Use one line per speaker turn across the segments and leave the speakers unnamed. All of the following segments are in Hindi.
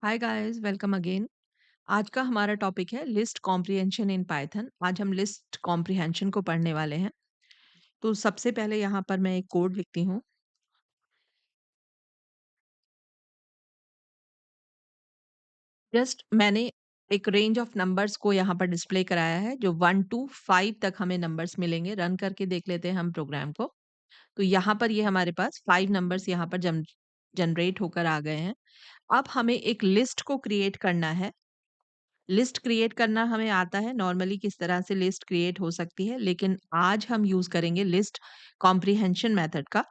Hi guys, welcome again. आज का हमारा टॉपिक है लिस्ट कॉम्प्रिहेंशन इन पाइथन। आज हम लिस्ट कॉम्प्रिहेंशन को पढ़ने वाले हैं। तो सबसे पहले यहाँ पर मैं एक कोड लिखती हूँ। जस्ट मैंने एक रेंज ऑफ नंबर्स को यहाँ पर डिस्प्ले कराया है, जो 1 टू 5 तक हमें नंबर्स मिलेंगे। रन करके देख लेते हैं हम प्रोग्राम को। तो यहाँ पर ये हमारे पास 5 नंबर्स यहाँ पर जनरेट होकर आ गए हैं। अब हमें एक लिस्ट को क्रिएट करना है। लिस्ट क्रिएट करना हमें आता है नॉर्मली, किस तरह से लिस्ट क्रिएट हो सकती है, लेकिन आज हम यूज करेंगे लिस्ट कॉम्प्रिहेंशन मेथड का।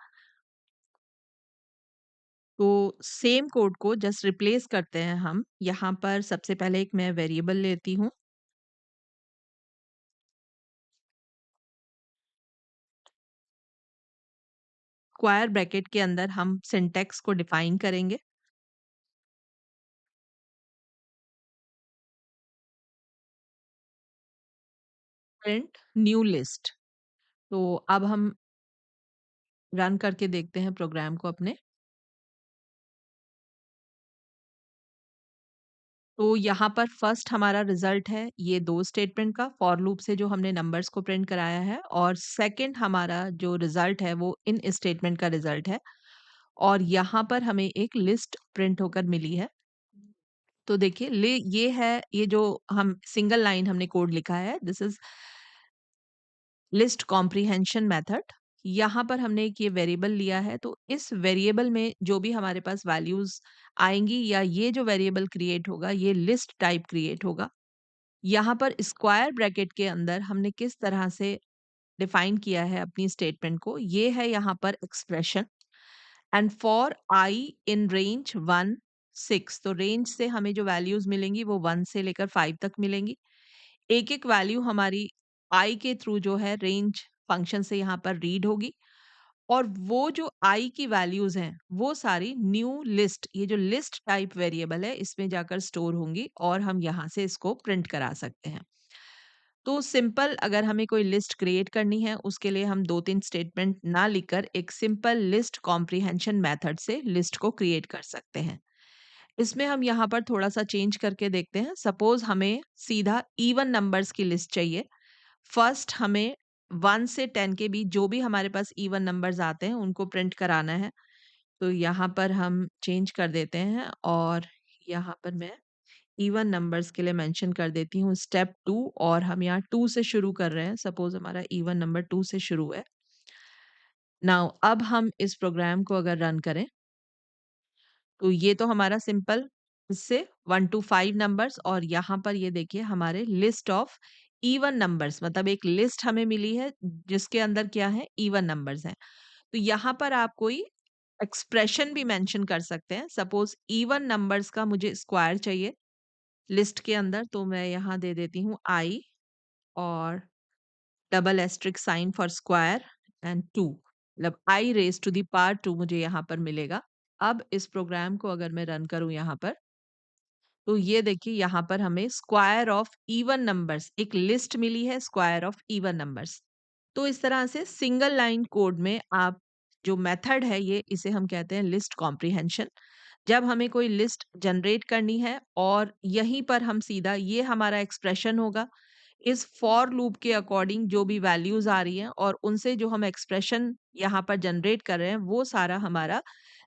तो सेम कोड को जस्ट रिप्लेस करते हैं हम। यहाँ पर सबसे पहले एक मैं वेरिएबल लेती हूँ। स्क्वायर ब्रैकेट के अंदर हम सिंटैक्स को डिफाइन करेंगे। Print new list. तो अब हम रन करके देखते हैं प्रोग्राम को अपने। तो यहाँ पर फर्स्ट हमारा रिजल्ट है ये 2 स्टेटमेंट का, फॉर लूप से जो हमने नंबर्स को प्रिंट कराया है, और सेकंड हमारा जो रिजल्ट है वो इन स्टेटमेंट का रिजल्ट है। और यहाँ पर हमें एक लिस्ट प्रिंट होकर मिली है। तो देखिए ये है, ये जो हम सिंगल लाइन हमने कोड लिखा है, this is list comprehension method. यहाँ पर हमने एक ये वेरिएबल लिया है, तो इस वेरिएबल में जो भी हमारे पास वैल्यूज आएंगी, या ये जो वेरिएबल क्रिएट होगा ये लिस्ट टाइप क्रिएट होगा। यहाँ पर स्क्वायर ब्रैकेट के अंदर हमने किस तरह से डिफाइन किया है अपनी स्टेटमेंट को, ये है यहाँ पर expression. And for I in range 1 6, तो रेंज से हमें जो वैल्यूज मिलेंगी वो 1 से लेकर 5 तक मिलेंगी। एक एक वैल्यू हमारी आई के थ्रू जो है रेंज फंक्शन से यहाँ पर रीड होगी। और वो जो आई की वैल्यूज हैं वो सारी न्यू लिस्ट, ये जो लिस्ट टाइप वेरिएबल है, इसमें जाकर स्टोर होंगी और हम यहाँ से इसको प्रिंट करा सकते हैं। तो सिंपल, अगर हमें कोई लिस्ट क्रिएट करनी है उसके लिए हम 2-3 स्टेटमेंट ना लिखकर एक सिंपल लिस्ट कॉम्प्रिहेंशन मेथड से लिस्ट को क्रिएट कर सकते हैं। इसमें हम यहाँ पर थोड़ा सा चेंज करके देखते हैं। सपोज हमें सीधा इवन नंबर्स की लिस्ट चाहिए। फर्स्ट हमें 1 से 10 के बीच जो भी हमारे पास इवन नंबर्स आते हैं उनको प्रिंट कराना है। तो यहाँ पर हम चेंज कर देते हैं, और यहाँ पर मैं इवन नंबर्स के लिए मेंशन कर देती हूँ स्टेप 2, और हम यहाँ 2 से शुरू कर रहे हैं। सपोज हमारा इवन नंबर 2 से शुरू है। नाउ अब हम इस प्रोग्राम को अगर रन करें, तो ये तो हमारा सिंपल इससे 1 टू 5 नंबर्स, और यहाँ पर ये देखिए हमारे लिस्ट ऑफ इवन नंबर्स, मतलब एक लिस्ट हमें मिली है जिसके अंदर क्या है, इवन नंबर्स हैं। तो यहाँ पर आप कोई एक्सप्रेशन भी मेंशन कर सकते हैं। सपोज इवन नंबर्स का मुझे स्क्वायर चाहिए लिस्ट के अंदर, तो मैं यहाँ दे देती हूँ आई और double asterisk sign for square and 2, मतलब I raise to the power 2 मुझे यहाँ पर मिलेगा। अब इस प्रोग्राम को अगर मैं रन करूँ यहाँ पर, तो ये देखिए यहाँ पर हमें स्क्वायर ऑफ इवन नंबर्स, एक लिस्ट मिली है स्क्वायर ऑफ इवन नंबर्स। तो इस तरह से सिंगल लाइन कोड में आप, जो मेथड है ये, इसे हम कहते हैं लिस्ट कॉम्प्रिहेंशन। जब हमें कोई लिस्ट जनरेट करनी है और यहीं पर हम सीधा, ये हमारा एक्सप्रेशन होगा, इस फॉर लूप के अकॉर्डिंग जो भी वैल्यूज आ रही हैं और उनसे जो हम एक्सप्रेशन यहाँ पर जनरेट कर रहे हैं वो सारा हमारा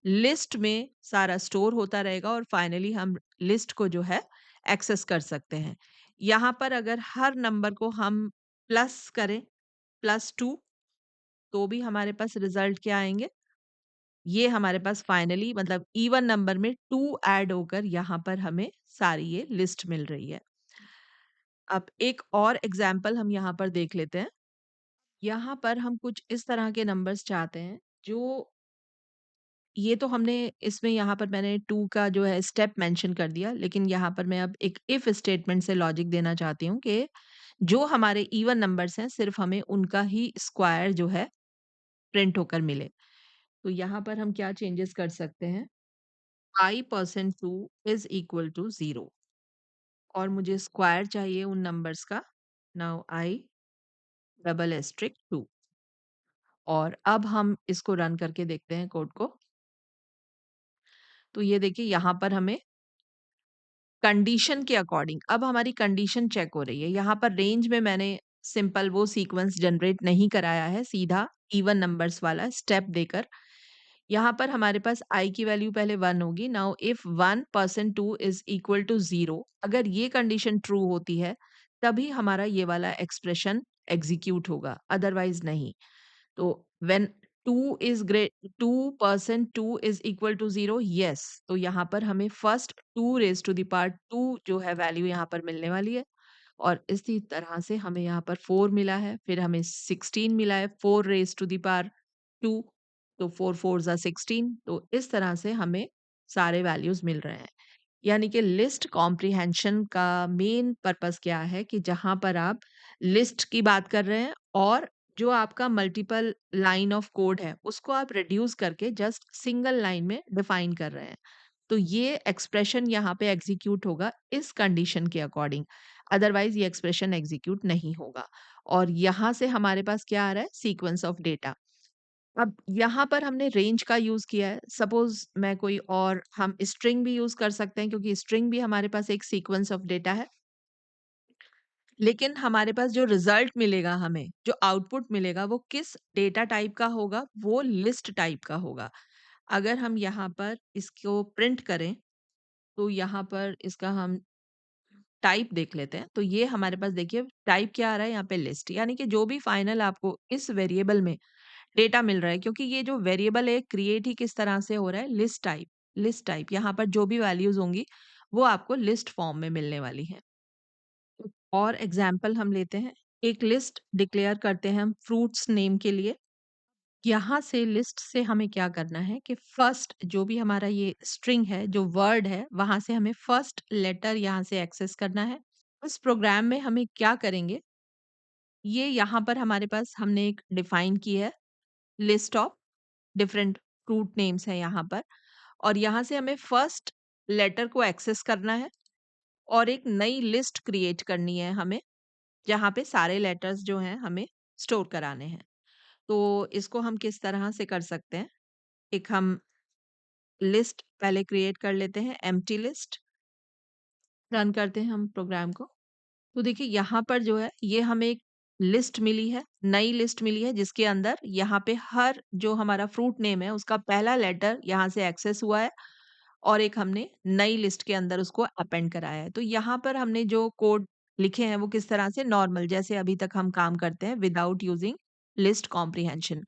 लिस्ट में सारा स्टोर होता रहेगा, और फाइनली हम लिस्ट को जो है एक्सेस कर सकते हैं। यहाँ पर अगर हर नंबर को हम प्लस करें, +2, तो भी हमारे पास रिजल्ट क्या आएंगे, ये हमारे पास फाइनली, मतलब इवन नंबर में 2 ऐड होकर यहाँ पर हमें सारी ये लिस्ट मिल रही है। अब एक और एग्जाम्पल हम यहाँ पर देख लेते हैं। यहाँ पर हम कुछ इस तरह के नंबर्स चाहते हैं, जो, ये तो हमने इसमें यहाँ पर मैंने 2 का जो है स्टेप मेंशन कर दिया, लेकिन यहाँ पर मैं अब एक इफ स्टेटमेंट से लॉजिक देना चाहती हूँ कि जो हमारे इवन नंबर्स हैं सिर्फ हमें उनका ही स्क्वायर जो है प्रिंट होकर मिले। तो यहाँ पर हम क्या चेंजेस कर सकते हैं, i% 2 इज इक्वल टू 0, और मुझे स्क्वायर चाहिए उन नंबर्स का। नाउ आई डबल एस्ट्रिक 2, और अब हम इसको रन करके देखते हैं कोड को। तो ये देखिए यहाँ पर हमें कंडीशन के अकॉर्डिंग अब हमारी कंडीशन चेक हो रही है। यहाँ पर रेंज में मैंने सिंपल वो सीक्वेंस जनरेट नहीं कराया है, सीधा इवन नंबर्स वाला स्टेप देकर। यहाँ पर हमारे पास i की वैल्यू पहले 1 होगी। Now if 1% 2 is equal to 0, अगर ये कंडीशन ट्रू होती है, तभी हमारा ये वाला एक्सप्रेशन एग्ज़ीक्यूट होगा, अदरवाइज़ नहीं। तो when 2 is grey 2% 2 is equal to 0, yes, तो यहाँ पर हमें first 2 raise to the power 2 जो है वैल्यू यहाँ पर मिलने वाली है। और इसी तरह से हमें यहाँ पर 4 मिला है, फिर हमें 16 मिला है, 4 रेज़ टू द पावर 2, तो 4 4 ज़ा 16, तो इस तरह से हमें सारे वैल्यूज़ मिल रहे हैं। यानी कि लिस्ट कॉम्प्रिहेंशन का मेन पर्पस क्या है कि जहाँ पर आप लिस्ट की बात कर रहे हैं और जो आपका मल्टीपल लाइन ऑफ कोड है, उसको आप रिड्यूस करके जस्ट सिंगल लाइन में डिफाइन कर रहे हैं। तो ये एक्सप्रेशन यहाँ पे एग्जीक्यूट होगा इस कंडीशन के अकॉर्डिंग, अदरवाइज ये एक्सप्रेशन एग्जीक्यूट नहीं होगा। और यहाँ से हमारे पास क्या आ रहा है? Sequence of data. अब यहाँ पर हमने रेंज का यूज़ किया है। सपोज़ मैं कोई और हम स्ट्रिंग भी यूज़ कर सकते हैं क्योंकि स्ट्रिंग भी हमारे पास एक सीक्वेंस ऑफ डेटा है। लेकिन हमारे पास जो रिज़ल्ट मिलेगा हमें, जो आउटपुट मिलेगा वो किस डेटा टाइप का होगा? वो लिस्ट टाइप का होगा। अगर हम यहाँ पर इसको प्रिंट करें, तो यहाँ पर इसका हम टाइप देख लेते हैं। तो ये हमारे पास देखिए टाइप क्या आ रहा है यहाँ पे लिस्ट, यानी कि जो भी फाइनल आपको इस वेरिएबल में डेटा मिल रहा है, क्योंकि ये जो वेरिएबल है क्रिएट ही किस तरह से हो रहा है? लिस्ट टाइप यहाँ पर जो भी वैल्यूज़ होंगी, वो आपको लिस्ट फॉर्म में मिलने वाली हैं। और एग्ज़ाम्पल हम लेते हैं, एक लिस्ट डिक्लेयर करते हैं हम फ्रूट्स नेम के लिए। यहाँ से लिस्ट से हमें क्या करना है कि फर्स्ट जो भी हमारा ये स्ट्रिंग है, जो वर्ड है, वहाँ से हमें फर्स्ट लेटर यहाँ से एक्सेस करना है। इस प्रोग्राम में हमें क्या करेंगे, ये यहाँ पर हमारे पास हमने एक डिफाइन की है list of different fruit names हैं यहाँ पर, और यहाँ से हमें फर्स्ट लेटर को एक्सेस करना है और एक नई लिस्ट क्रिएट करनी है हमें, जहाँ पे सारे लेटर्स जो हैं हमें स्टोर कराने हैं। तो इसको हम किस तरह से कर सकते हैं? एक हम लिस्ट पहले क्रिएट कर लेते हैं, एम्प्टी लिस्ट, रन करते हैं हम प्रोग्राम को। तो देखिए यहाँ पर जो है ये हमें एक लिस्ट मिली है, नई लिस्ट मिली है जिसके अंदर यहाँ पे हर जो हमारा फ्रूट नेम है उसका पहला लेटर यहाँ से एक्सेस हुआ है और एक हमने नई लिस्ट के अंदर उसको अपेंड कराया है। तो यहाँ पर हमने जो कोड लिखे हैं वो किस तरह से नॉर्मल जैसे अभी तक हम काम करते हैं विदाउट यूजिंग लिस्ट कॉम्प्रिहेंशन।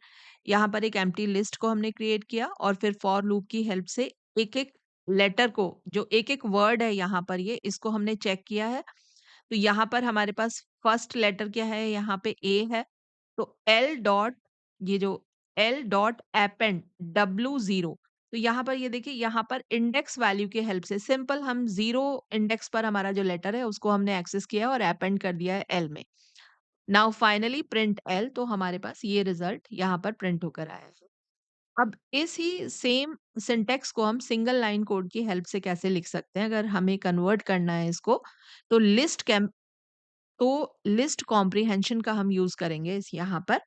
यहाँ पर एक एम्प्टी लिस्ट को हमने क्रिएट किया और फिर फॉर लूप की हेल्प से एक-एक लेटर को जो एक-एक वर्ड है यहाँ पर ये इसको हमने चेक किया है। तो यहाँ पर हमारे पास फर्स्ट लेटर क्या है? यहाँ पे ए है। तो एल डॉट ये जो एल डॉट अपेंड W0, तो यहाँ पर ये देखिए यहाँ पर इंडेक्स वैल्यू की हेल्प से सिंपल हम 0 इंडेक्स पर हमारा जो लेटर है उसको हमने एक्सेस किया है और अपेंड कर दिया है एल में। नाउ फाइनली प्रिंट एल, तो हमारे पास ये रिजल्ट यहाँ पर प्रिंट होकर आया है। अब इस ही सेम सिंटैक्स को हम सिंगल लाइन कोड की हेल्प से कैसे लिख सकते हैं? अगर हमें कन्वर्ट करना है इसको, तो लिस्ट कॉम्प्रिहेंशन का हम यूज़ करेंगे इस यहाँ पर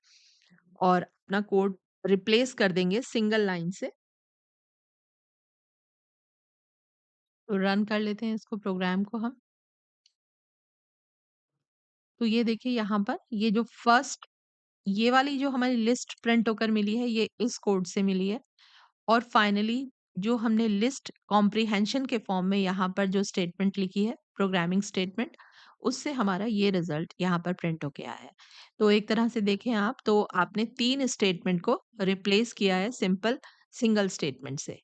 और अपना कोड रिप्लेस कर देंगे सिंगल लाइन से। तो रन कर लेते हैं इसको प्रोग्राम को हम। तो ये देखिए यहाँ पर ये जो फर्स्ट ये वाली जो हमारी लिस्ट प्रिंट होकर मिली है ये इस कोड से मिली है। और फाइनली जो हमने लिस्ट कॉम्प्रिहेंशन के फॉर्म में यहाँ पर जो स्टेटमेंट लिखी है, प्रोग्रामिंग स्टेटमेंट, उससे हमारा ये रिजल्ट यहाँ पर प्रिंट होके आया है। तो एक तरह से देखें आप तो आपने 3 स्टेटमेंट को रिप्लेस किया है सिंपल सिंगल स्टेटमेंट से।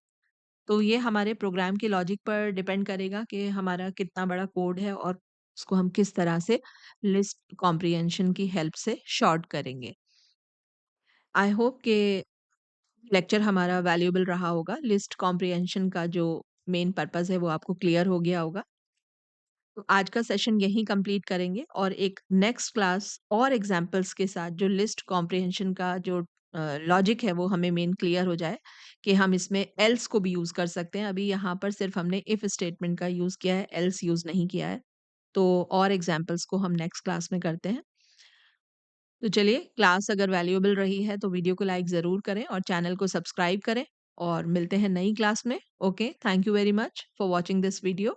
तो ये हमारे प्रोग्राम के लॉजिक पर डिपेंड करेगा कि हमारा कितना बड़ा कोड है और उसको हम किस तरह से लिस्ट कॉम्प्रिहेंशन की हेल्प से शॉर्ट करेंगे। आई होप कि लेक्चर हमारा वैल्यूएबल रहा होगा। लिस्ट कॉम्प्रिहेंशन का जो मेन पर्पस है वो आपको क्लियर हो गया होगा। तो आज का सेशन यहीं कंप्लीट करेंगे और एक नेक्स्ट क्लास और एग्जांपल्स के साथ जो लिस्ट कॉम्प्रिहेंशन का जो लॉजिक है वो हमें मेन क्लियर हो जाए कि हम इसमें एल्स को भी यूज़ कर सकते हैं। अभी यहाँ पर सिर्फ हमने इफ स्टेटमेंट का यूज़ किया है, एल्स यूज़ नहीं किया है। तो और एग्जांपल्स को हम नेक्स्ट क्लास में करते हैं। तो चलिए क्लास अगर वैल्यूएबल रही है तो वीडियो को लाइक ज़रूर करें और चैनल को सब्सक्राइब करें और मिलते हैं नई क्लास में। Okay, thank you very much for watching this video.